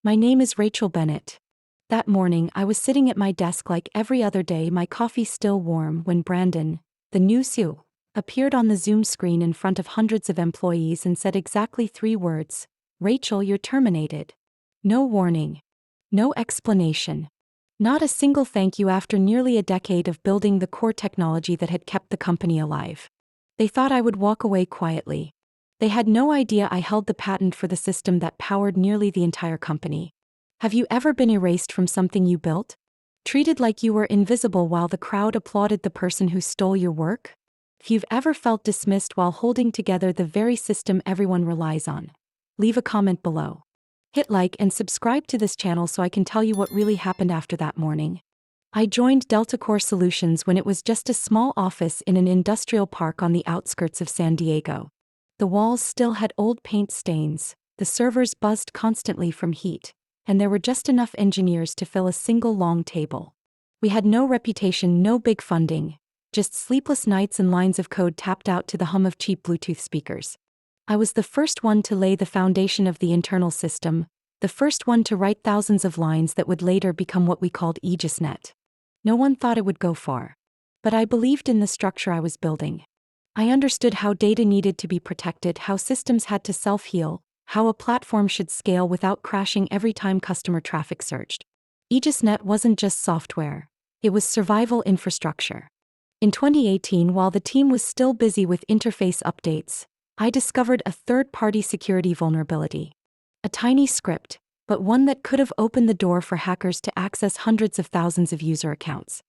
My name is Rachel Bennett. That morning, I was sitting at my desk like every other day, my coffee still warm, when Brandon, the new CEO, appeared on the Zoom screen in front of hundreds of employees and said exactly 3 words: "Rachel, you're terminated." No warning. No explanation. Not a single thank you after nearly a decade of building the core technology that had kept the company alive. They thought I would walk away quietly. They had no idea I held the patent for the system that powered nearly the entire company. Have you ever been erased from something you built? Treated like you were invisible while the crowd applauded the person who stole your work? If you've ever felt dismissed while holding together the very system everyone relies on, leave a comment below. Hit like and subscribe to this channel so I can tell you what really happened after that morning. I joined Delta Core Solutions when it was just a small office in an industrial park on the outskirts of San Diego. The walls still had old paint stains, the servers buzzed constantly from heat, and there were just enough engineers to fill a single long table. We had no reputation, no big funding, just sleepless nights and lines of code tapped out to the hum of cheap Bluetooth speakers. I was the first one to lay the foundation of the internal system, the first one to write thousands of lines that would later become what we called AegisNet. No one thought it would go far. But I believed in the structure I was building. I understood how data needed to be protected, how systems had to self-heal, how a platform should scale without crashing every time customer traffic surged. AegisNet wasn't just software. It was survival infrastructure. In 2018, while the team was still busy with interface updates, I discovered a third-party security vulnerability. A tiny script, but one that could have opened the door for hackers to access hundreds of thousands of user accounts.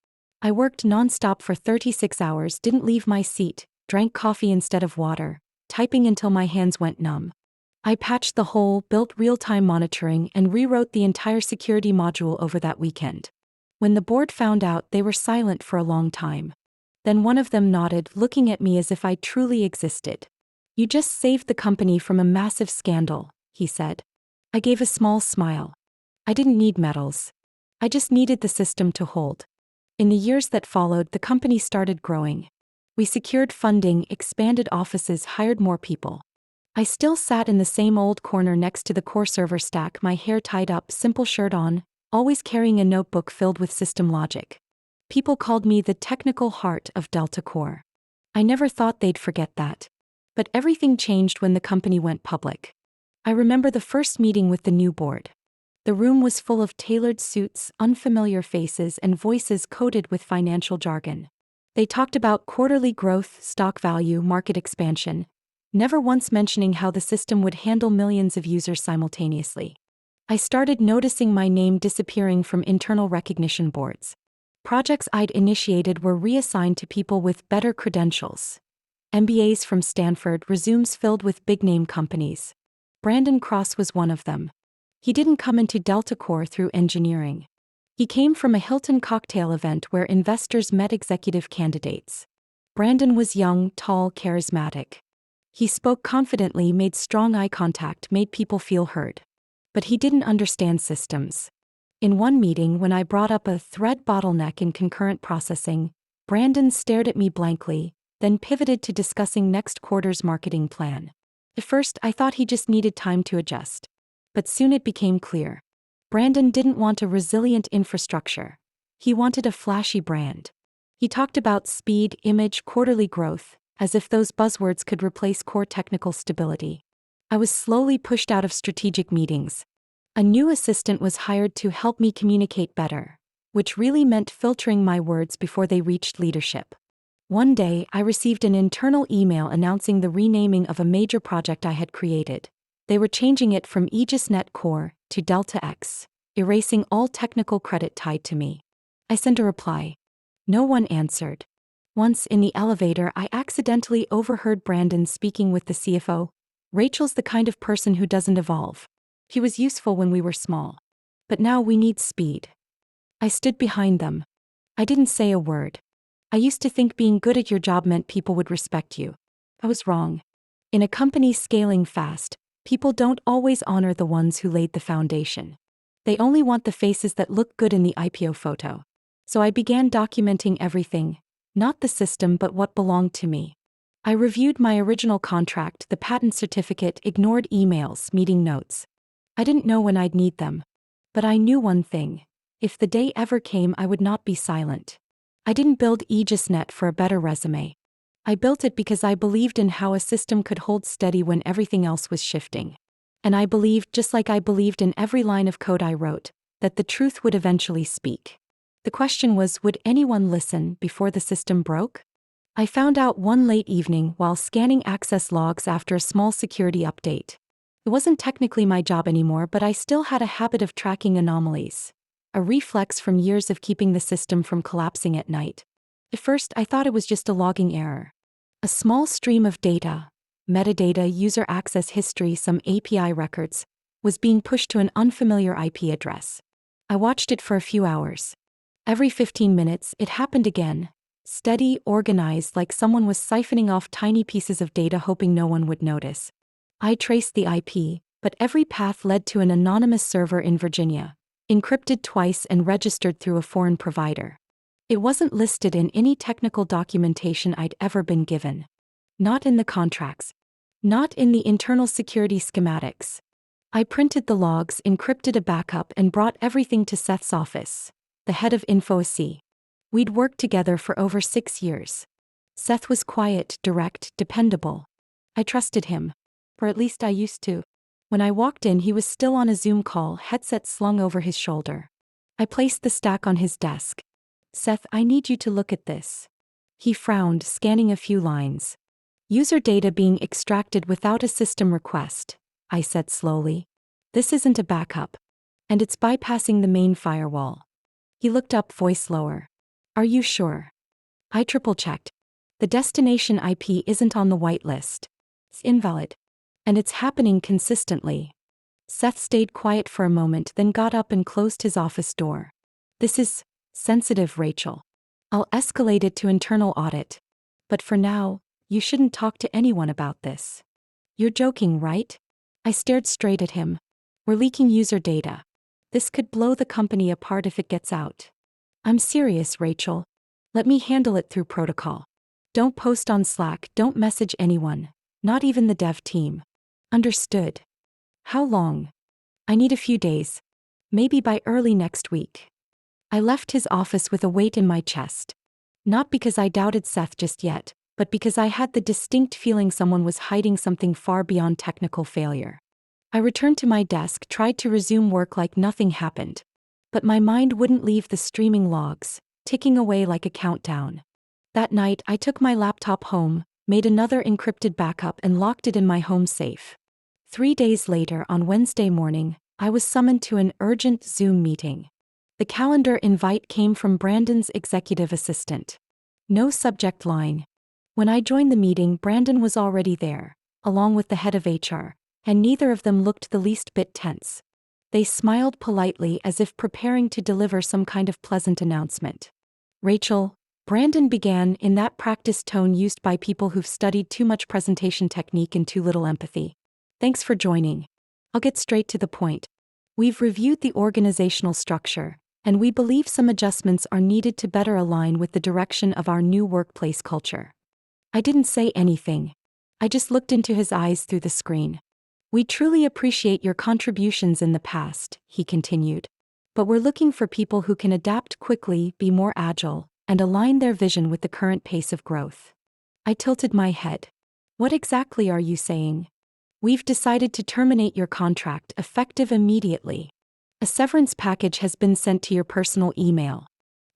I worked non-stop for 36 hours, didn't leave my seat, drank coffee instead of water, typing until my hands went numb. I patched the hole, built real-time monitoring, and rewrote the entire security module over that weekend. When the board found out, they were silent for a long time. Then one of them nodded, looking at me as if I truly existed. "You just saved the company from a massive scandal," he said. I gave a small smile. I didn't need medals. I just needed the system to hold. In the years that followed, the company started growing. We secured funding, expanded offices, hired more people. I still sat in the same old corner next to the core server stack, my hair tied up, simple shirt on, always carrying a notebook filled with system logic. People called me the technical heart of Delta Core. I never thought they'd forget that. But everything changed when the company went public. I remember the first meeting with the new board. The room was full of tailored suits, unfamiliar faces, and voices coated with financial jargon. They talked about quarterly growth, stock value, market expansion, never once mentioning how the system would handle millions of users simultaneously. I started noticing my name disappearing from internal recognition boards. Projects I'd initiated were reassigned to people with better credentials. MBAs from Stanford, resumes filled with big-name companies. Brandon Cross was one of them. He didn't come into Delta Core through engineering. He came from a Hilton cocktail event where investors met executive candidates. Brandon was young, tall, charismatic. He spoke confidently, made strong eye contact, made people feel heard. But he didn't understand systems. In one meeting, when I brought up a thread bottleneck in concurrent processing, Brandon stared at me blankly, then pivoted to discussing next quarter's marketing plan. At first, I thought he just needed time to adjust. But soon it became clear. Brandon didn't want a resilient infrastructure. He wanted a flashy brand. He talked about speed, image, quarterly growth, as if those buzzwords could replace core technical stability. I was slowly pushed out of strategic meetings. A new assistant was hired to help me communicate better, which really meant filtering my words before they reached leadership. One day, I received an internal email announcing the renaming of a major project I had created. They were changing it from AegisNet Core to Delta X, erasing all technical credit tied to me. I sent a reply. No one answered. Once in the elevator, I accidentally overheard Brandon speaking with the CFO. "Rachel's the kind of person who doesn't evolve. He was useful when we were small. But now we need speed." I stood behind them. I didn't say a word. I used to think being good at your job meant people would respect you. I was wrong. In a company scaling fast, people don't always honor the ones who laid the foundation. They only want the faces that look good in the IPO photo. So I began documenting everything, not the system but what belonged to me. I reviewed my original contract, the patent certificate, ignored emails, meeting notes. I didn't know when I'd need them. But I knew one thing. If the day ever came, I would not be silent. I didn't build AegisNet for a better resume. I built it because I believed in how a system could hold steady when everything else was shifting. And I believed, just like I believed in every line of code I wrote, that the truth would eventually speak. The question was, would anyone listen before the system broke? I found out one late evening while scanning access logs after a small security update. It wasn't technically my job anymore, but I still had a habit of tracking anomalies. A reflex from years of keeping the system from collapsing at night. At first, I thought it was just a logging error. A small stream of data, metadata, user access history, some API records, was being pushed to an unfamiliar IP address. I watched it for a few hours. Every 15 minutes, it happened again. Steady, organized, like someone was siphoning off tiny pieces of data hoping no one would notice. I traced the IP, but every path led to an anonymous server in Virginia, encrypted twice and registered through a foreign provider. It wasn't listed in any technical documentation I'd ever been given. Not in the contracts. Not in the internal security schematics. I printed the logs, encrypted a backup, and brought everything to Seth's office, the head of InfoSec. We'd worked together for over 6 years. Seth was quiet, direct, dependable. I trusted him. Or at least I used to. When I walked in, he was still on a Zoom call, headset slung over his shoulder. I placed the stack on his desk. "Seth, I need you to look at this." He frowned, scanning a few lines. "User data being extracted without a system request," I said slowly. "This isn't a backup. And it's bypassing the main firewall." He looked up, voice lower. "Are you sure?" I triple-checked. "The destination IP isn't on the whitelist. It's invalid. And it's happening consistently." Seth stayed quiet for a moment, then got up and closed his office door. "This is sensitive, Rachel. I'll escalate it to internal audit. But for now, you shouldn't talk to anyone about this." "You're joking, right?" I stared straight at him. "We're leaking user data. This could blow the company apart if it gets out." "I'm serious, Rachel. Let me handle it through protocol. Don't post on Slack, don't message anyone, not even the dev team." "Understood." "How long?" "I need a few days. Maybe by early next week." I left his office with a weight in my chest. Not because I doubted Seth just yet, but because I had the distinct feeling someone was hiding something far beyond technical failure. I returned to my desk, tried to resume work like nothing happened. But my mind wouldn't leave the streaming logs, ticking away like a countdown. That night, I took my laptop home, made another encrypted backup, and locked it in my home safe. 3 days later, on Wednesday morning, I was summoned to an urgent Zoom meeting. The calendar invite came from Brandon's executive assistant. No subject line. When I joined the meeting, Brandon was already there, along with the head of HR, and neither of them looked the least bit tense. They smiled politely as if preparing to deliver some kind of pleasant announcement. "Rachel," Brandon began in that practiced tone used by people who've studied too much presentation technique and too little empathy. "Thanks for joining. I'll get straight to the point. We've reviewed the organizational structure, and we believe some adjustments are needed to better align with the direction of our new workplace culture." I didn't say anything. I just looked into his eyes through the screen. "We truly appreciate your contributions in the past," he continued. "But we're looking for people who can adapt quickly, be more agile, and align their vision with the current pace of growth." I tilted my head. "What exactly are you saying?" "We've decided to terminate your contract, effective immediately. A severance package has been sent to your personal email.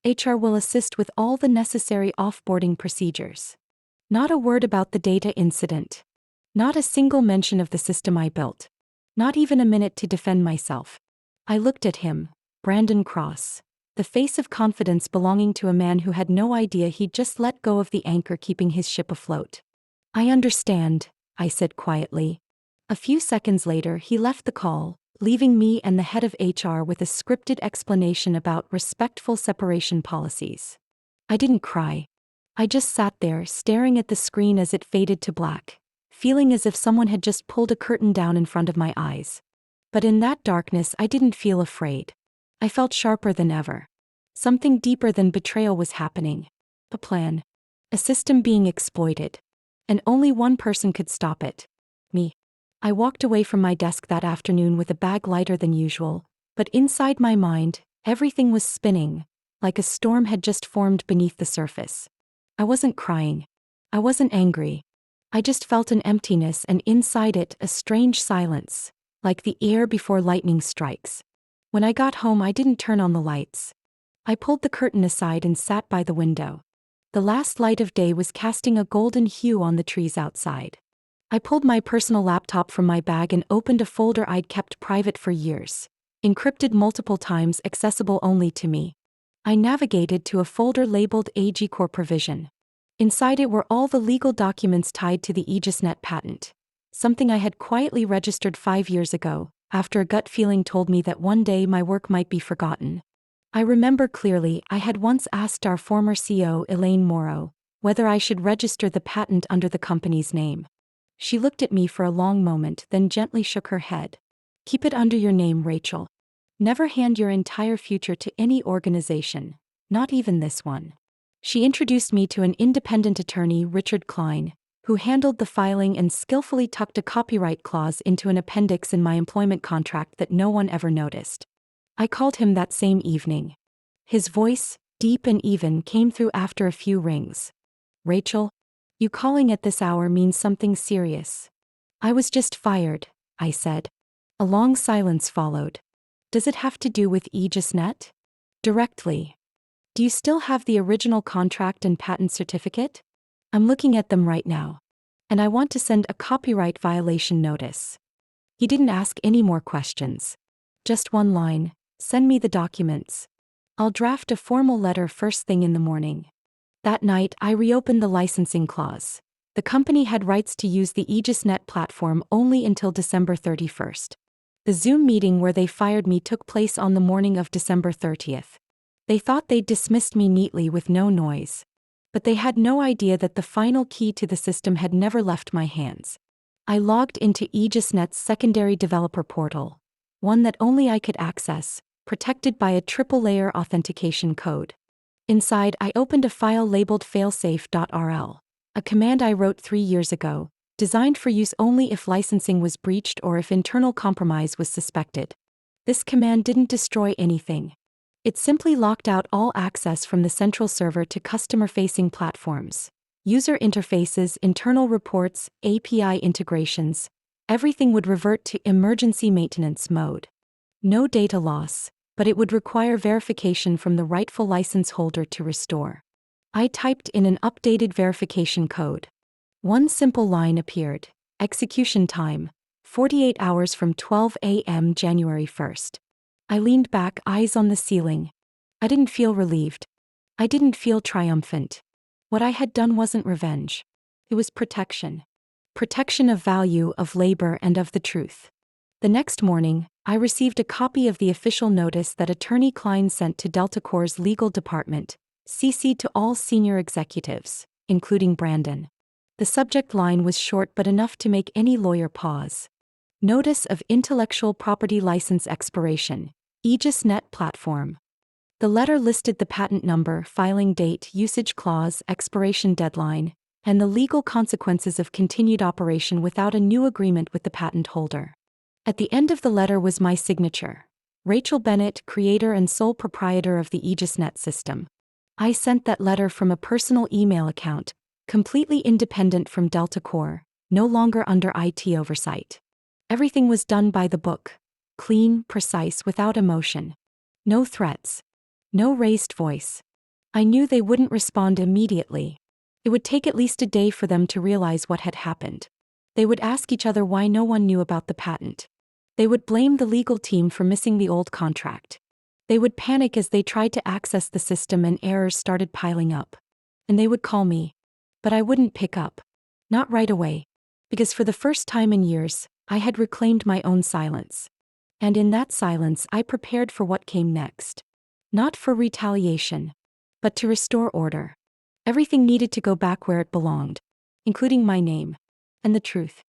HR will assist with all the necessary offboarding procedures." Not a word about the data incident. Not a single mention of the system I built. Not even a minute to defend myself. I looked at him, Brandon Cross, the face of confidence belonging to a man who had no idea he'd just let go of the anchor keeping his ship afloat. "I understand," I said quietly. A few seconds later, he left the call, leaving me and the head of HR with a scripted explanation about respectful separation policies. I didn't cry. I just sat there, staring at the screen as it faded to black, feeling as if someone had just pulled a curtain down in front of my eyes. But in that darkness, I didn't feel afraid. I felt sharper than ever. Something deeper than betrayal was happening. A plan. A system being exploited. And only one person could stop it. Me. I walked away from my desk that afternoon with a bag lighter than usual, but inside my mind, everything was spinning, like a storm had just formed beneath the surface. I wasn't crying. I wasn't angry. I just felt an emptiness, and inside it, a strange silence, like the air before lightning strikes. When I got home, I didn't turn on the lights. I pulled the curtain aside and sat by the window. The last light of day was casting a golden hue on the trees outside. I pulled my personal laptop from my bag and opened a folder I'd kept private for years, encrypted multiple times, accessible only to me. I navigated to a folder labeled AG Core Provision. Inside it were all the legal documents tied to the AegisNet patent, something I had quietly registered 5 years ago, after a gut feeling told me that one day my work might be forgotten. I remember clearly I had once asked our former CEO, Elaine Morrow, whether I should register the patent under the company's name. She looked at me for a long moment, then gently shook her head. "Keep it under your name, Rachel. Never hand your entire future to any organization, not even this one." She introduced me to an independent attorney, Richard Klein, who handled the filing and skillfully tucked a copyright clause into an appendix in my employment contract that no one ever noticed. I called him that same evening. His voice, deep and even, came through after a few rings. "Rachel, you calling at this hour means something serious." "I was just fired," I said. A long silence followed. "Does it have to do with AegisNet?" "Directly." "Do you still have the original contract and patent certificate?" "I'm looking at them right now. And I want to send a copyright violation notice." He didn't ask any more questions. Just one line: "Send me the documents. I'll draft a formal letter first thing in the morning." That night, I reopened the licensing clause. The company had rights to use the AegisNet platform only until December 31st. The Zoom meeting where they fired me took place on the morning of December 30th. They thought they'd dismissed me neatly with no noise. But they had no idea that the final key to the system had never left my hands. I logged into AegisNet's secondary developer portal, one that only I could access, protected by a triple-layer authentication code. Inside, I opened a file labeled failsafe.rl, a command I wrote 3 years ago, designed for use only if licensing was breached or if internal compromise was suspected. This command didn't destroy anything. It simply locked out all access from the central server to customer-facing platforms, user interfaces, internal reports, API integrations. Everything would revert to emergency maintenance mode. No data loss, but it would require verification from the rightful license holder to restore. I typed in an updated verification code. One simple line appeared: execution time, 48 hours from 12 a.m. January 1st. I leaned back, eyes on the ceiling. I didn't feel relieved. I didn't feel triumphant. What I had done wasn't revenge. It was protection. Protection of value, of labor, and of the truth. The next morning, I received a copy of the official notice that Attorney Klein sent to Delta Core's legal department, CC'd to all senior executives, including Brandon. The subject line was short but enough to make any lawyer pause. Notice of Intellectual Property License Expiration, AegisNet Platform. The letter listed the patent number, filing date, usage clause, expiration deadline, and the legal consequences of continued operation without a new agreement with the patent holder. At the end of the letter was my signature: Rachel Bennett, creator and sole proprietor of the AegisNet system. I sent that letter from a personal email account, completely independent from Delta Core, no longer under IT oversight. Everything was done by the book, clean, precise, without emotion. No threats. No raised voice. I knew they wouldn't respond immediately. It would take at least a day for them to realize what had happened. They would ask each other why no one knew about the patent. They would blame the legal team for missing the old contract. They would panic as they tried to access the system and errors started piling up. And they would call me. But I wouldn't pick up. Not right away. Because for the first time in years, I had reclaimed my own silence. And in that silence, I prepared for what came next. Not for retaliation, but to restore order. Everything needed to go back where it belonged, including my name and the truth.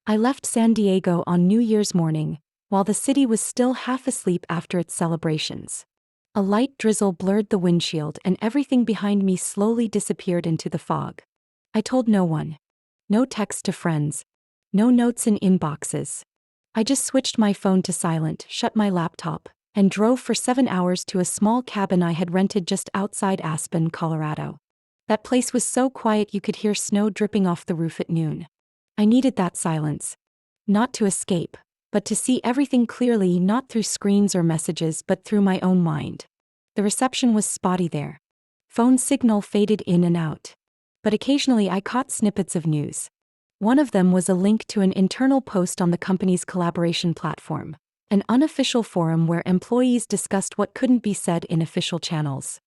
I left San Diego on New Year's morning, while the city was still half asleep after its celebrations. A light drizzle blurred the windshield and everything behind me slowly disappeared into the fog. I told no one. No text to friends. No notes in inboxes. I just switched my phone to silent, shut my laptop, and drove for 7 hours to a small cabin I had rented just outside Aspen, Colorado. That place was so quiet you could hear snow dripping off the roof at noon. I needed that silence. Not to escape, but to see everything clearly, not through screens or messages but through my own mind. The reception was spotty there. Phone signal faded in and out. But occasionally I caught snippets of news. One of them was a link to an internal post on the company's collaboration platform, an unofficial forum where employees discussed what couldn't be said in official channels.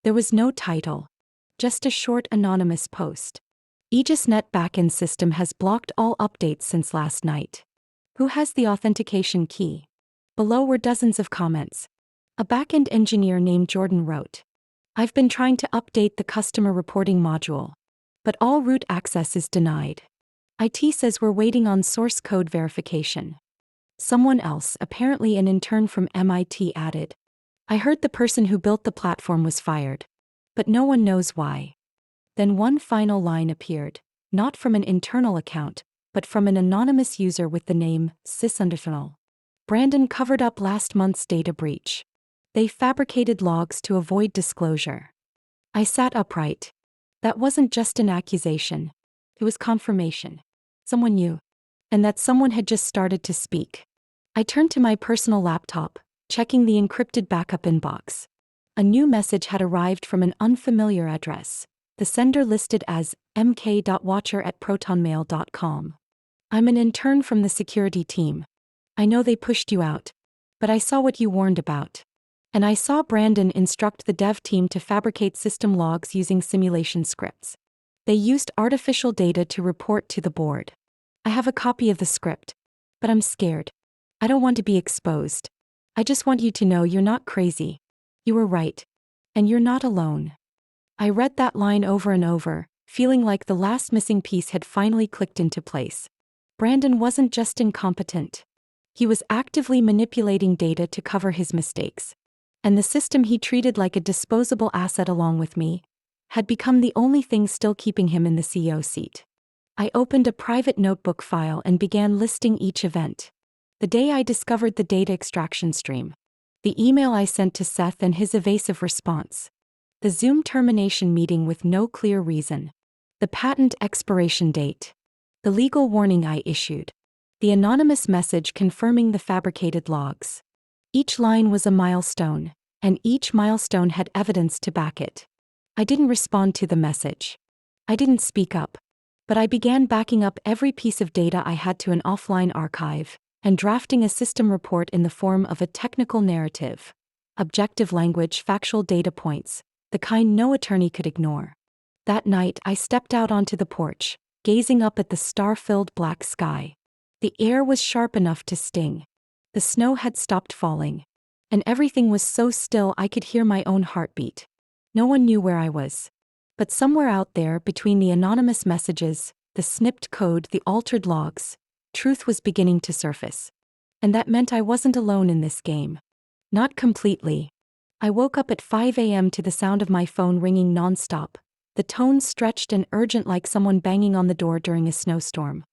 There was no title. Just a short anonymous post. AegisNet backend system has blocked all updates since last night. Who has the authentication key? Below were dozens of comments. A backend engineer named Jordan wrote, "I've been trying to update the customer reporting module, but all root access is denied. IT says we're waiting on source code verification." Someone else, apparently an intern from MIT, added, "I heard the person who built the platform was fired, but no one knows why." Then one final line appeared, not from an internal account, but from an anonymous user with the name _. Brandon covered up last month's data breach. They fabricated logs to avoid disclosure. I sat upright. That wasn't just an accusation. It was confirmation. Someone knew. And that someone had just started to speak. I turned to my personal laptop, checking the encrypted backup inbox. A new message had arrived from an unfamiliar address. The sender listed as mk.watcher@protonmail.com. "I'm an intern from the security team. I know they pushed you out, but I saw what you warned about. And I saw Brandon instruct the dev team to fabricate system logs using simulation scripts. They used artificial data to report to the board. I have a copy of the script, but I'm scared. I don't want to be exposed. I just want you to know you're not crazy. You were right. And you're not alone." I read that line over and over, feeling like the last missing piece had finally clicked into place. Brandon wasn't just incompetent. He was actively manipulating data to cover his mistakes. And the system he treated like a disposable asset along with me had become the only thing still keeping him in the CEO seat. I opened a private notebook file and began listing each event. The day I discovered the data extraction stream. The email I sent to Seth and his evasive response. The Zoom termination meeting with no clear reason. The patent expiration date. The legal warning I issued. The anonymous message confirming the fabricated logs. Each line was a milestone, and each milestone had evidence to back it. I didn't respond to the message. I didn't speak up. But I began backing up every piece of data I had to an offline archive, and drafting a system report in the form of a technical narrative. Objective language, factual data points, the kind no attorney could ignore. That night I stepped out onto the porch, gazing up at the star-filled black sky. The air was sharp enough to sting. The snow had stopped falling. And everything was so still I could hear my own heartbeat. No one knew where I was. But somewhere out there, between the anonymous messages, the snipped code, the altered logs, truth was beginning to surface. And that meant I wasn't alone in this game. Not completely. I woke up at 5 a.m. to the sound of my phone ringing nonstop, the tone stretched and urgent like someone banging on the door during a snowstorm.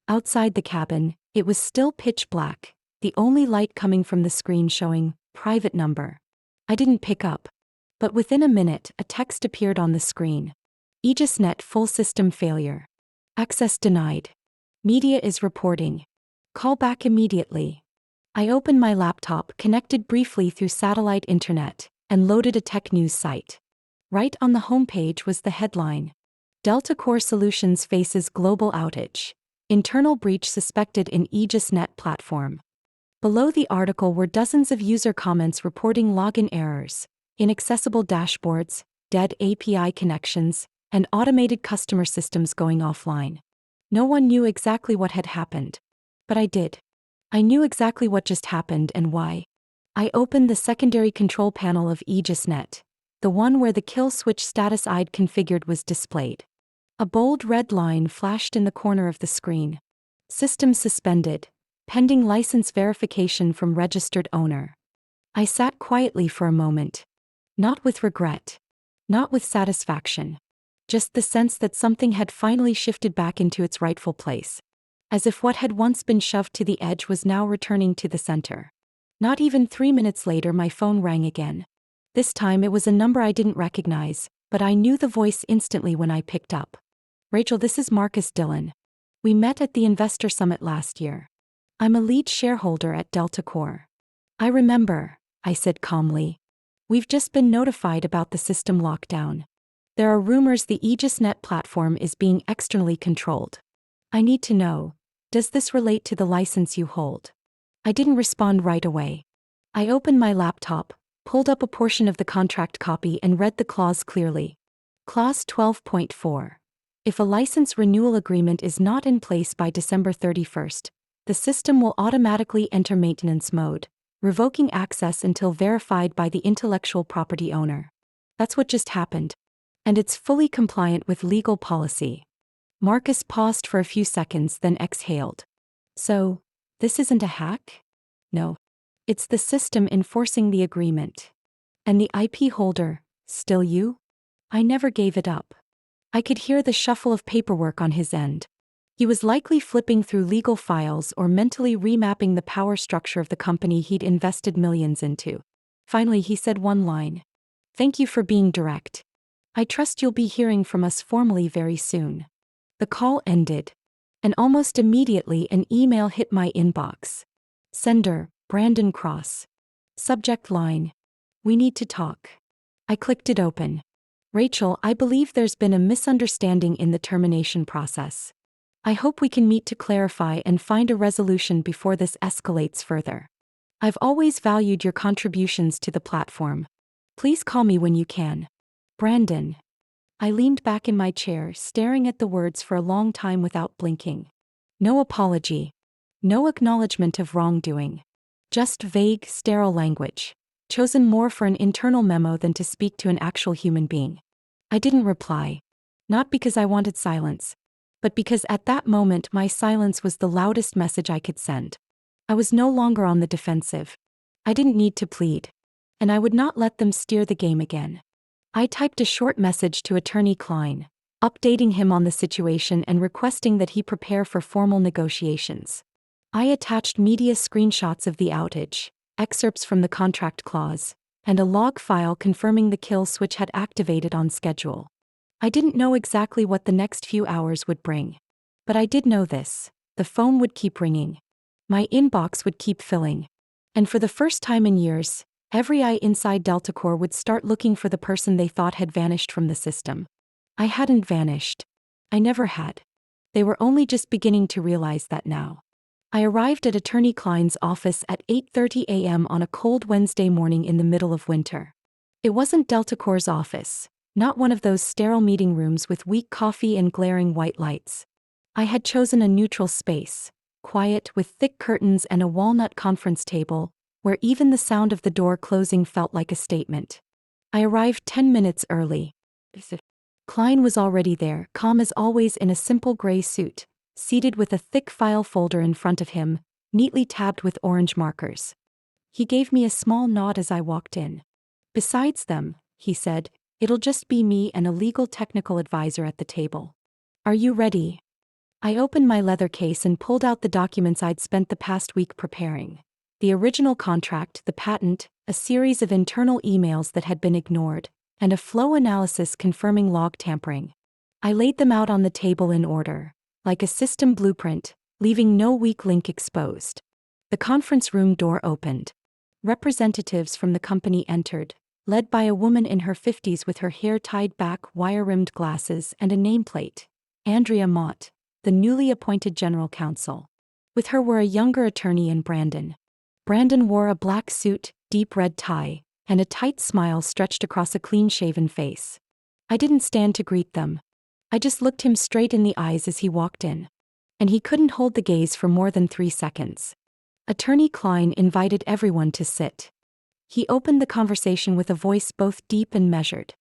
Outside the cabin, it was still pitch black, the only light coming from the screen showing private number. I didn't pick up. But within a minute, a text appeared on the screen. AegisNet full system failure. Access denied. Media is reporting. Call back immediately. I opened my laptop, connected briefly through satellite internet, and loaded a tech news site. Right on the homepage was the headline. Delta Core Solutions faces global outage. Internal breach suspected in AegisNet platform. Below the article were dozens of user comments reporting login errors, inaccessible dashboards, dead API connections, and automated customer systems going offline. No one knew exactly what had happened. But I did. I knew exactly what just happened and why. I opened the secondary control panel of AegisNet, the one where the kill switch status I'd configured was displayed. A bold red line flashed in the corner of the screen. System suspended, pending license verification from registered owner. I sat quietly for a moment. Not with regret. Not with satisfaction. Just the sense that something had finally shifted back into its rightful place. as if what had once been shoved to the edge was now returning to the center. Not even 3 minutes later, my phone rang again. This time it was a number I didn't recognize, but I knew the voice instantly when I picked up. Rachel, this is Marcus Dillon. We met at the Investor Summit last year. I'm a lead shareholder at Delta Core. I remember, I said calmly. We've just been notified about the system lockdown. There are rumors the AegisNet platform is being externally controlled. I need to know, does this relate to the license you hold? I didn't respond right away. I opened my laptop, pulled up a portion of the contract copy and read the clause clearly. Clause 12.4. If a license renewal agreement is not in place by December 31st, the system will automatically enter maintenance mode, revoking access until verified by the intellectual property owner. That's what just happened. And it's fully compliant with legal policy. Marcus paused for a few seconds, then exhaled. So, this isn't a hack? No. It's the system enforcing the agreement. And the IP holder, still you? I never gave it up. I could hear the shuffle of paperwork on his end. He was likely flipping through legal files or mentally remapping the power structure of the company he'd invested millions into. Finally, he said one line. Thank you for being direct. I trust you'll be hearing from us formally very soon. The call ended. And almost immediately an email hit my inbox. Sender, Brandon Cross. Subject line. We need to talk. I clicked it open. Rachel, I believe there's been a misunderstanding in the termination process. I hope we can meet to clarify and find a resolution before this escalates further. I've always valued your contributions to the platform. Please call me when you can. Brandon. I leaned back in my chair, staring at the words for a long time without blinking. No apology. No acknowledgement of wrongdoing. Just vague, sterile language, chosen more for an internal memo than to speak to an actual human being. I didn't reply. Not because I wanted silence, but because at that moment my silence was the loudest message I could send. I was no longer on the defensive. I didn't need to plead. And I would not let them steer the game again. I typed a short message to Attorney Klein, updating him on the situation and requesting that he prepare for formal negotiations. I attached media screenshots of the outage, excerpts from the contract clause, and a log file confirming the kill switch had activated on schedule. I didn't know exactly what the next few hours would bring. But I did know this: the phone would keep ringing. My inbox would keep filling. And for the first time in years, every eye inside Delta Core would start looking for the person they thought had vanished from the system. I hadn't vanished. I never had. They were only just beginning to realize that now. I arrived at Attorney Klein's office at 8:30 a.m. on a cold Wednesday morning in the middle of winter. It wasn't Delta Core's office, not one of those sterile meeting rooms with weak coffee and glaring white lights. I had chosen a neutral space, quiet with thick curtains and a walnut conference table, where even the sound of the door closing felt like a statement. I arrived 10 minutes early. Klein was already there, calm as always in a simple gray suit, seated with a thick file folder in front of him, neatly tabbed with orange markers. He gave me a small nod as I walked in. Besides them, he said, it'll just be me and a legal technical advisor at the table. Are you ready? I opened my leather case and pulled out the documents I'd spent the past week preparing. The original contract, the patent, a series of internal emails that had been ignored, and a flow analysis confirming log tampering. I laid them out on the table in order, like a system blueprint, leaving no weak link exposed. The conference room door opened. Representatives from the company entered, led by a woman in her 50s with her hair tied back, wire-rimmed glasses, and a nameplate, Andrea Mott, the newly appointed general counsel. With her were a younger attorney and Brandon. Brandon wore a black suit, deep red tie, and a tight smile stretched across a clean-shaven face. I didn't stand to greet them. I just looked him straight in the eyes as he walked in. And he couldn't hold the gaze for more than 3 seconds. Attorney Klein invited everyone to sit. He opened the conversation with a voice both deep and measured.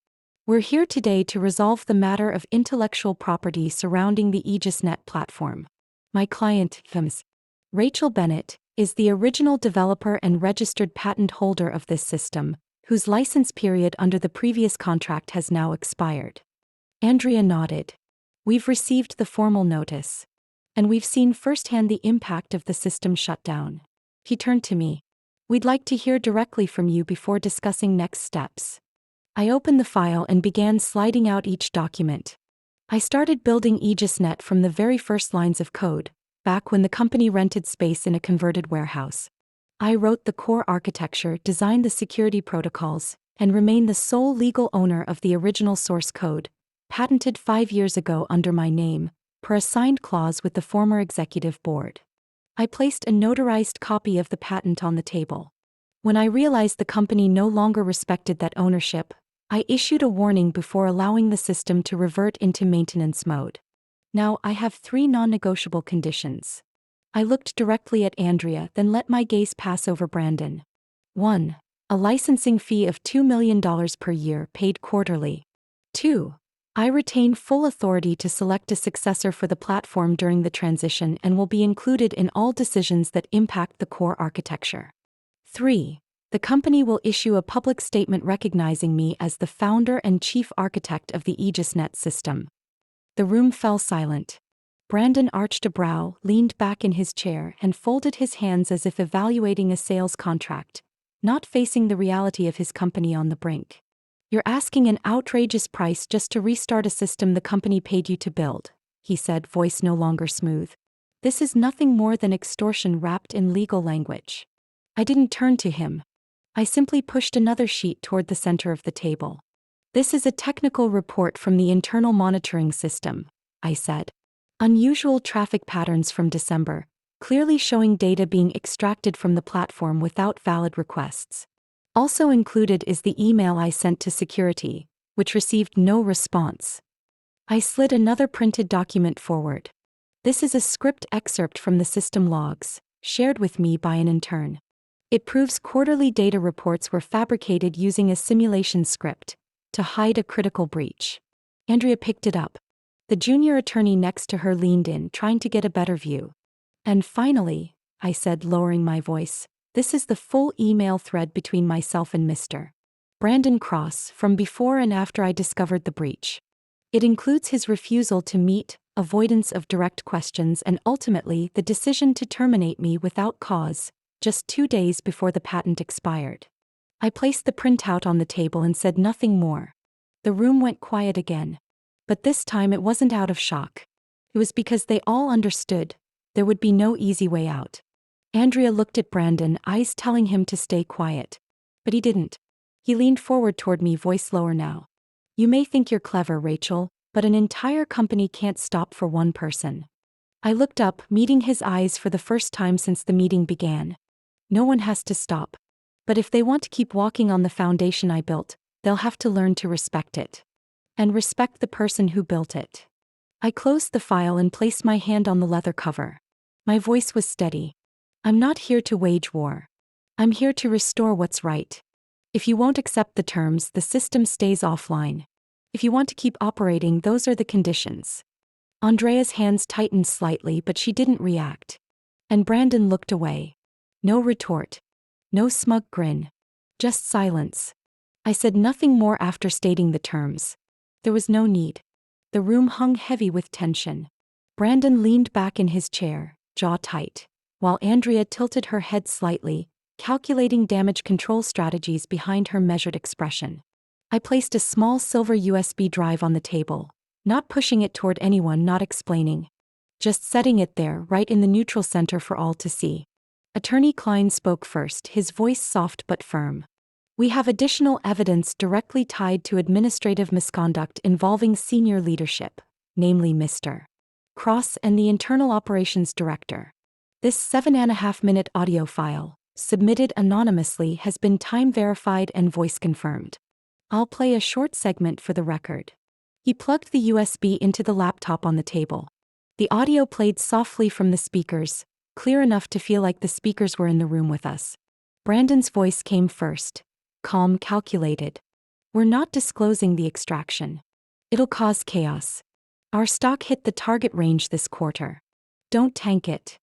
We're here today to resolve the matter of intellectual property surrounding the AegisNet platform. My client, Rachel Bennett, is the original developer and registered patent holder of this system, whose license period under the previous contract has now expired. Andrea nodded. We've received the formal notice. and we've seen firsthand the impact of the system shutdown. He turned to me. We'd like to hear directly from you before discussing next steps. I opened the file and began sliding out each document. I started building AegisNet from the very first lines of code, back when the company rented space in a converted warehouse. I wrote the core architecture, designed the security protocols, and remained the sole legal owner of the original source code, patented 5 years ago under my name, per a signed clause with the former executive board. I placed a notarized copy of the patent on the table. When I realized the company no longer respected that ownership, I issued a warning before allowing the system to revert into maintenance mode. Now I have 3 non-negotiable conditions. I looked directly at Andrea, then let my gaze pass over Brandon. 1. A licensing fee of $2 million per year paid quarterly. 2. I retain full authority to select a successor for the platform during the transition and will be included in all decisions that impact the core architecture. 3. The company will issue a public statement recognizing me as the founder and chief architect of the AegisNet system. The room fell silent. Brandon arched a brow, leaned back in his chair, and folded his hands as if evaluating a sales contract, not facing the reality of his company on the brink. You're asking an outrageous price just to restart a system the company paid you to build, he said, voice no longer smooth. This is nothing more than extortion wrapped in legal language. I didn't turn to him. I simply pushed another sheet toward the center of the table. This is a technical report from the internal monitoring system, I said. Unusual traffic patterns from December, clearly showing data being extracted from the platform without valid requests. Also included is the email I sent to security, which received no response. I slid another printed document forward. This is a script excerpt from the system logs, shared with me by an intern. It proves quarterly data reports were fabricated using a simulation script to hide a critical breach. Andrea picked it up. The junior attorney next to her leaned in, trying to get a better view. And finally, I said, lowering my voice, this is the full email thread between myself and Mr. Brandon Cross from before and after I discovered the breach. It includes his refusal to meet, avoidance of direct questions, and ultimately the decision to terminate me without cause, just 2 days before the patent expired. I placed the printout on the table and said nothing more. The room went quiet again. But this time it wasn't out of shock. It was because they all understood there would be no easy way out. Andrea looked at Brandon, eyes telling him to stay quiet. But he didn't. He leaned forward toward me, voice lower now. You may think you're clever, Rachel, but an entire company can't stop for one person. I looked up, meeting his eyes for the first time since the meeting began. No one has to stop. But if they want to keep walking on the foundation I built, they'll have to learn to respect it. And respect the person who built it. I closed the file and placed my hand on the leather cover. My voice was steady. I'm not here to wage war. I'm here to restore what's right. If you won't accept the terms, the system stays offline. If you want to keep operating, those are the conditions. Andrea's hands tightened slightly, but she didn't react. And Brandon looked away. No retort. No smug grin. Just silence. I said nothing more after stating the terms. There was no need. The room hung heavy with tension. Brandon leaned back in his chair, jaw tight, while Andrea tilted her head slightly, calculating damage control strategies behind her measured expression. I placed a small silver USB drive on the table, not pushing it toward anyone, not explaining. Just setting it there, right in the neutral center for all to see. Attorney Klein spoke first, his voice soft but firm. We have additional evidence directly tied to administrative misconduct involving senior leadership, namely Mr. Cross and the Internal Operations Director. This 7.5-minute audio file, submitted anonymously, has been time-verified and voice-confirmed. I'll play a short segment for the record. He plugged the USB into the laptop on the table. The audio played softly from the speakers, clear enough to feel like the speakers were in the room with us. Brandon's voice came first. Calm, calculated. We're not disclosing the extraction. It'll cause chaos. Our stock hit the target range this quarter. Don't tank it.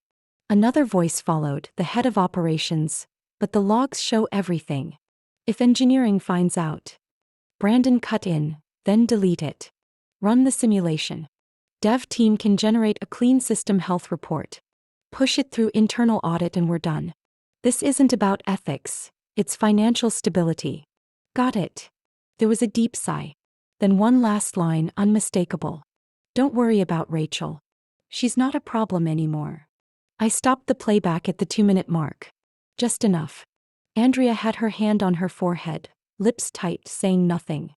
Another voice followed, the head of operations, but the logs show everything. If engineering finds out. Brandon cut in, then delete it. Run the simulation. Dev team can generate a clean system health report. Push it through internal audit and we're done. This isn't about ethics, it's financial stability. Got it. There was a deep sigh. Then one last line, unmistakable. Don't worry about Rachel. She's not a problem anymore. I stopped the playback at the 2-minute mark. Just enough. Andrea had her hand on her forehead, lips tight, saying nothing.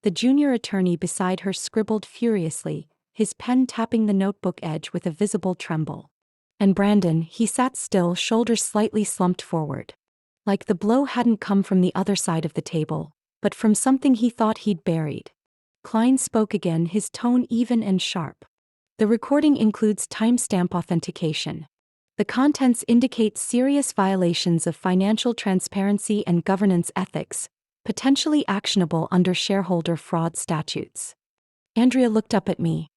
The junior attorney beside her scribbled furiously, his pen tapping the notebook edge with a visible tremble. And Brandon, he sat still, shoulders slightly slumped forward. Like the blow hadn't come from the other side of the table, but from something he thought he'd buried. Klein spoke again, his tone even and sharp. The recording includes timestamp authentication. The contents indicate serious violations of financial transparency and governance ethics, potentially actionable under shareholder fraud statutes. Andrea looked up at me.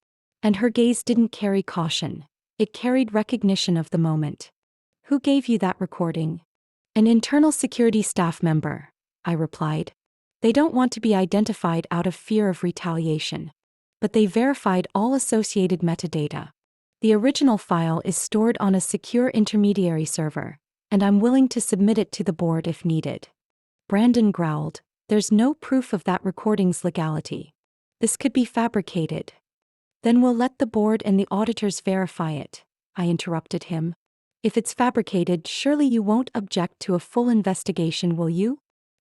And her gaze didn't carry caution. It carried recognition of the moment. Who gave you that recording? An internal security staff member, I replied. They don't want to be identified out of fear of retaliation. But they verified all associated metadata. The original file is stored on a secure intermediary server, and I'm willing to submit it to the board if needed. Brandon growled, there's no proof of that recording's legality. This could be fabricated. Then we'll let the board and the auditors verify it, I interrupted him. If it's fabricated, surely you won't object to a full investigation, will you?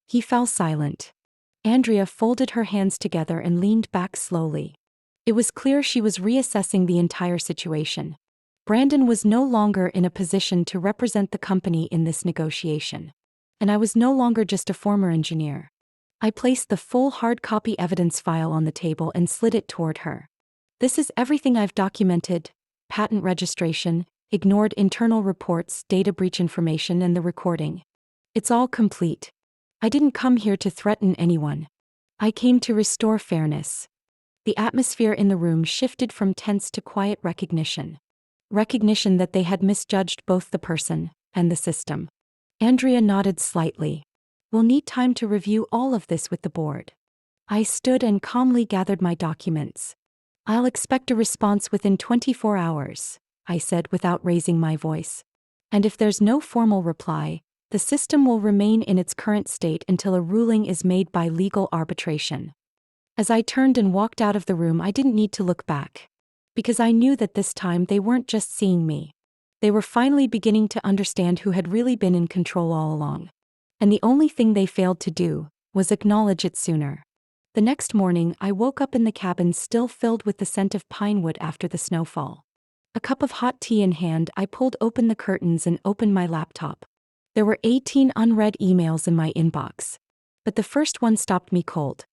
He fell silent. Andrea folded her hands together and leaned back slowly. It was clear she was reassessing the entire situation. Brandon was no longer in a position to represent the company in this negotiation. And I was no longer just a former engineer. I placed the full hard copy evidence file on the table and slid it toward her. This is everything I've documented: patent registration, ignored internal reports, data breach information, and the recording. It's all complete. I didn't come here to threaten anyone. I came to restore fairness. The atmosphere in the room shifted from tense to quiet recognition. Recognition that they had misjudged both the person and the system. Andrea nodded slightly. We'll need time to review all of this with the board. I stood and calmly gathered my documents. I'll expect a response within 24 hours, I said without raising my voice. And if there's no formal reply, the system will remain in its current state until a ruling is made by legal arbitration. As I turned and walked out of the room, I didn't need to look back. Because I knew that this time they weren't just seeing me. They were finally beginning to understand who had really been in control all along. And the only thing they failed to do was acknowledge it sooner. The next morning, I woke up in the cabin still filled with the scent of pine wood after the snowfall. A cup of hot tea in hand, I pulled open the curtains and opened my laptop. There were 18 unread emails in my inbox. But the first one stopped me cold.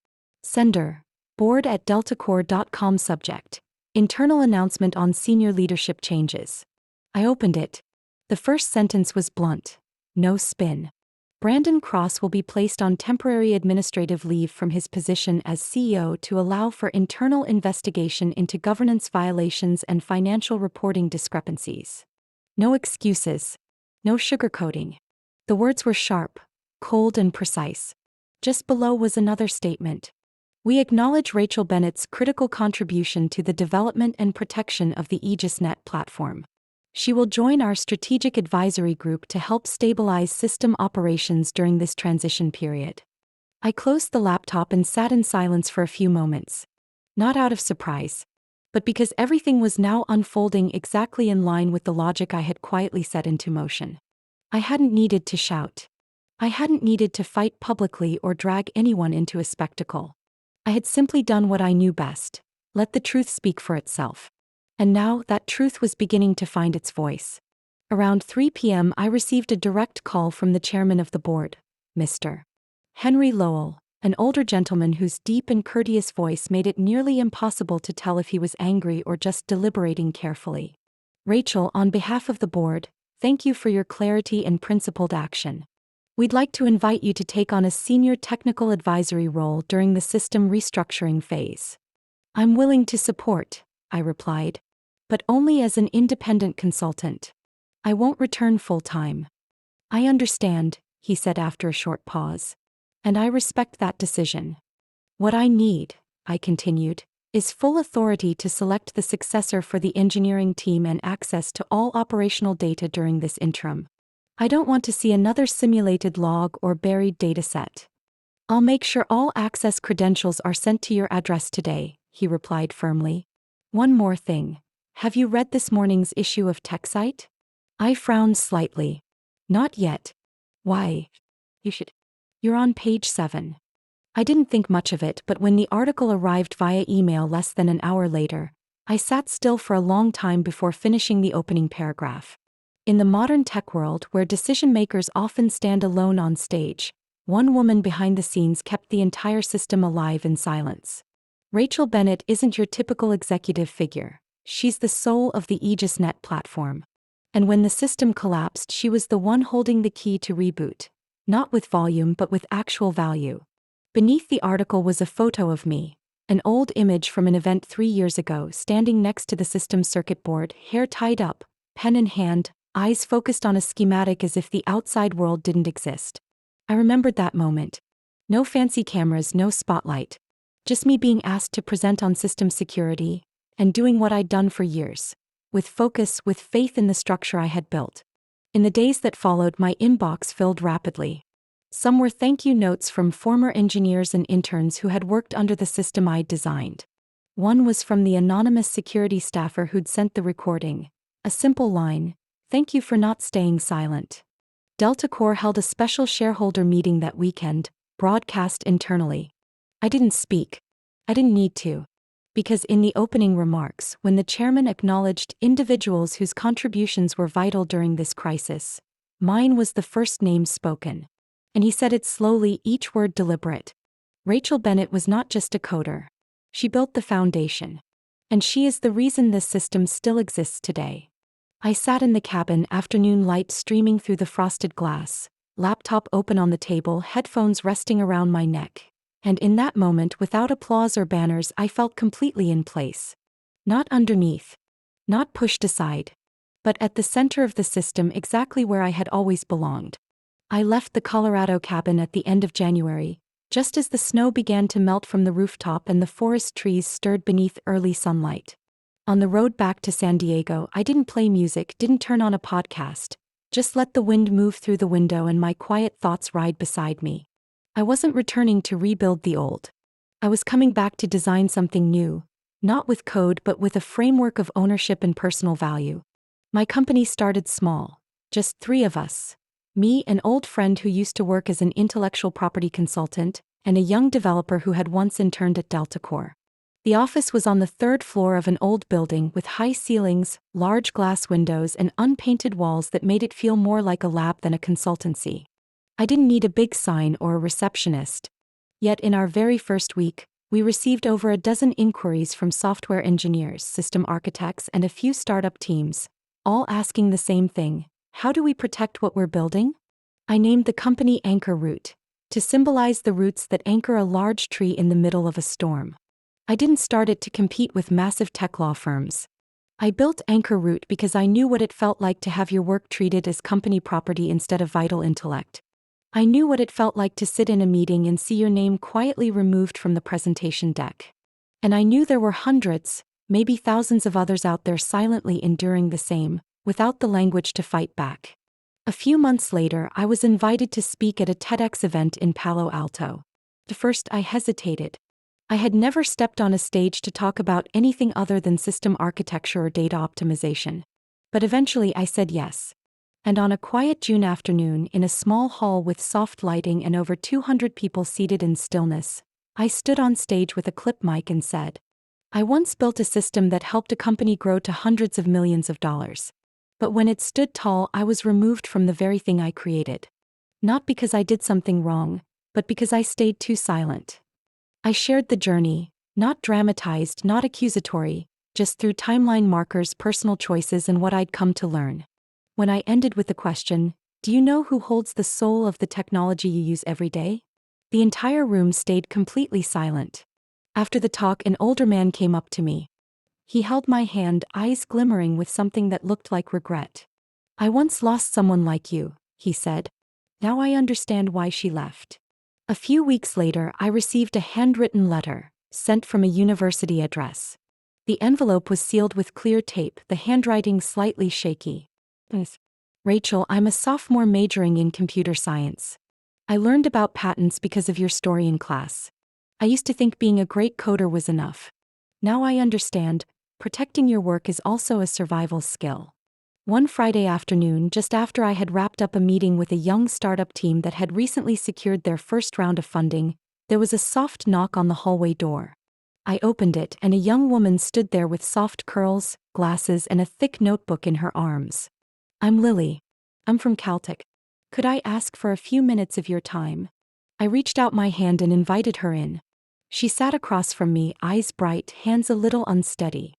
Sender, board@deltacore.com. Subject, internal announcement on senior leadership changes. I opened it. The first sentence was blunt. No spin. Brandon Cross will be placed on temporary administrative leave from his position as CEO to allow for internal investigation into governance violations and financial reporting discrepancies. No excuses. No sugarcoating. The words were sharp, cold, and precise. Just below was another statement. We acknowledge Rachel Bennett's critical contribution to the development and protection of the AegisNet platform. She will join our strategic advisory group to help stabilize system operations during this transition period. I closed the laptop and sat in silence for a few moments. Not out of surprise, but because everything was now unfolding exactly in line with the logic I had quietly set into motion. I hadn't needed to shout. I hadn't needed to fight publicly or drag anyone into a spectacle. I had simply done what I knew best: let the truth speak for itself. And now that truth was beginning to find its voice. Around 3 p.m. I received a direct call from the chairman of the board, Mr. Henry Lowell, an older gentleman whose deep and courteous voice made it nearly impossible to tell if he was angry or just deliberating carefully. Rachel, on behalf of the board, thank you for your clarity and principled action. We'd like to invite you to take on a senior technical advisory role during the system restructuring phase. I'm willing to support, I replied, but only as an independent consultant. I won't return full-time. I understand, he said after a short pause. And I respect that decision. What I need, I continued, is full authority to select the successor for the engineering team and access to all operational data during this interim. I don't want to see another simulated log or buried dataset. I'll make sure all access credentials are sent to your address today, he replied firmly. One more thing. Have you read this morning's issue of TechSite? I frowned slightly. Not yet. Why? You should. You're on page 7. I didn't think much of it, but when the article arrived via email less than an hour later, I sat still for a long time before finishing the opening paragraph. In the modern tech world, where decision-makers often stand alone on stage, one woman behind the scenes kept the entire system alive in silence. Rachel Bennett isn't your typical executive figure. She's the soul of the AegisNet platform. And when the system collapsed, she was the one holding the key to reboot. Not with volume, but with actual value. Beneath the article was a photo of me, an old image from an event 3 years ago, standing next to the system circuit board, hair tied up, pen in hand, eyes focused on a schematic as if the outside world didn't exist. I remembered that moment. No fancy cameras, no spotlight. Just me being asked to present on system security, and doing what I'd done for years. With focus, with faith in the structure I had built. In the days that followed, my inbox filled rapidly. Some were thank you notes from former engineers and interns who had worked under the system I'd designed. One was from the anonymous security staffer who'd sent the recording. A simple line, "Thank you for not staying silent." Delta Core held a special shareholder meeting that weekend, broadcast internally. I didn't speak. I didn't need to. Because in the opening remarks, when the chairman acknowledged individuals whose contributions were vital during this crisis, mine was the first name spoken. And he said it slowly, each word deliberate. Rachel Bennett was not just a coder. She built the foundation. And she is the reason this system still exists today. I sat in the cabin, afternoon light streaming through the frosted glass, laptop open on the table, headphones resting around my neck. And in that moment, without applause or banners, I felt completely in place. Not underneath. Not pushed aside. But at the center of the system, exactly where I had always belonged. I left the Colorado cabin at the end of January, just as the snow began to melt from the rooftop and the forest trees stirred beneath early sunlight. On the road back to San Diego, I didn't play music, didn't turn on a podcast, just let the wind move through the window and my quiet thoughts ride beside me. I wasn't returning to rebuild the old. I was coming back to design something new, not with code but with a framework of ownership and personal value. My company started small, just 3 of us. Me, an old friend who used to work as an intellectual property consultant, and a young developer who had once interned at Delta Core. The office was on the 3rd floor of an old building with high ceilings, large glass windows, and unpainted walls that made it feel more like a lab than a consultancy. I didn't need a big sign or a receptionist. Yet in our very first week, we received over a dozen inquiries from software engineers, system architects, and a few startup teams, all asking the same thing. How do we protect what we're building? I named the company Anchor Root, to symbolize the roots that anchor a large tree in the middle of a storm. I didn't start it to compete with massive tech law firms. I built Anchor Root because I knew what it felt like to have your work treated as company property instead of vital intellect. I knew what it felt like to sit in a meeting and see your name quietly removed from the presentation deck. And I knew there were hundreds, maybe thousands of others out there silently enduring the same, without the language to fight back. A few months later, I was invited to speak at a TEDx event in Palo Alto. At first, I hesitated. I had never stepped on a stage to talk about anything other than system architecture or data optimization. But eventually I said yes. And on a quiet June afternoon, in a small hall with soft lighting and over 200 people seated in stillness, I stood on stage with a clip mic and said, I once built a system that helped a company grow to hundreds of millions of dollars. But when it stood tall, I was removed from the very thing I created. Not because I did something wrong, but because I stayed too silent. I shared the journey, not dramatized, not accusatory, just through timeline markers, personal choices, and what I'd come to learn. When I ended with the question, do you know who holds the soul of the technology you use every day? The entire room stayed completely silent. After the talk, an older man came up to me. He held my hand, eyes glimmering with something that looked like regret. I once lost someone like you, he said. Now I understand why she left. A few weeks later, I received a handwritten letter, sent from a university address. The envelope was sealed with clear tape, the handwriting slightly shaky. Rachel, I'm a sophomore majoring in computer science. I learned about patents because of your story in class. I used to think being a great coder was enough. Now I understand, protecting your work is also a survival skill. One Friday afternoon, just after I had wrapped up a meeting with a young startup team that had recently secured their first round of funding, there was a soft knock on the hallway door. I opened it, and a young woman stood there with soft curls, glasses, and a thick notebook in her arms. I'm Lily. I'm from Caltech. Could I ask for a few minutes of your time? I reached out my hand and invited her in. She sat across from me, eyes bright, hands a little unsteady.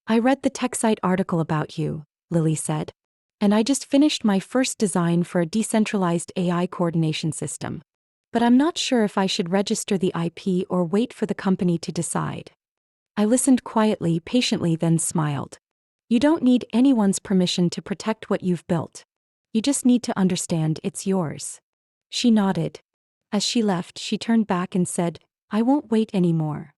I read the TechSite article about you, Lily said. And I just finished my first design for a decentralized AI coordination system. But I'm not sure if I should register the IP or wait for the company to decide. I listened quietly, patiently, then smiled. You don't need anyone's permission to protect what you've built. You just need to understand it's yours. She nodded. As she left, she turned back and said, I won't wait anymore.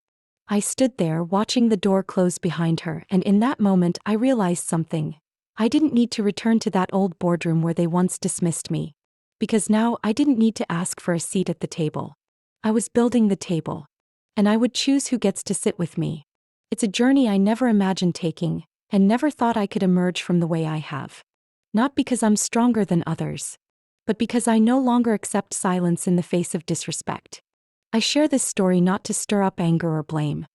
I stood there watching the door close behind her, and in that moment I realized something. I didn't need to return to that old boardroom where they once dismissed me. Because now I didn't need to ask for a seat at the table. I was building the table. And I would choose who gets to sit with me. It's a journey I never imagined taking, and never thought I could emerge from the way I have. Not because I'm stronger than others, but because I no longer accept silence in the face of disrespect. I share this story not to stir up anger or blame.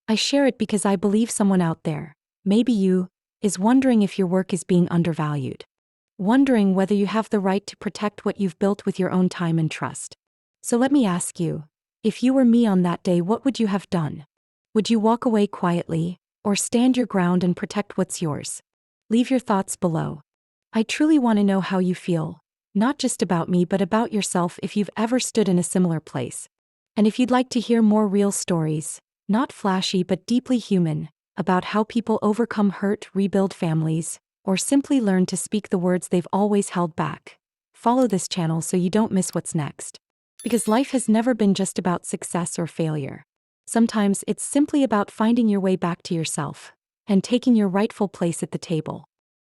I share it because I believe someone out there, maybe you, is wondering if your work is being undervalued. Wondering whether you have the right to protect what you've built with your own time and trust. So let me ask you, if you were me on that day, what would you have done? Would you walk away quietly, or stand your ground and protect what's yours? Leave your thoughts below. I truly want to know how you feel, not just about me but about yourself if you've ever stood in a similar place. And if you'd like to hear more real stories, not flashy but deeply human, about how people overcome hurt, rebuild families, or simply learn to speak the words they've always held back, follow this channel so you don't miss what's next. Because life has never been just about success or failure. Sometimes it's simply about finding your way back to yourself and taking your rightful place at the table.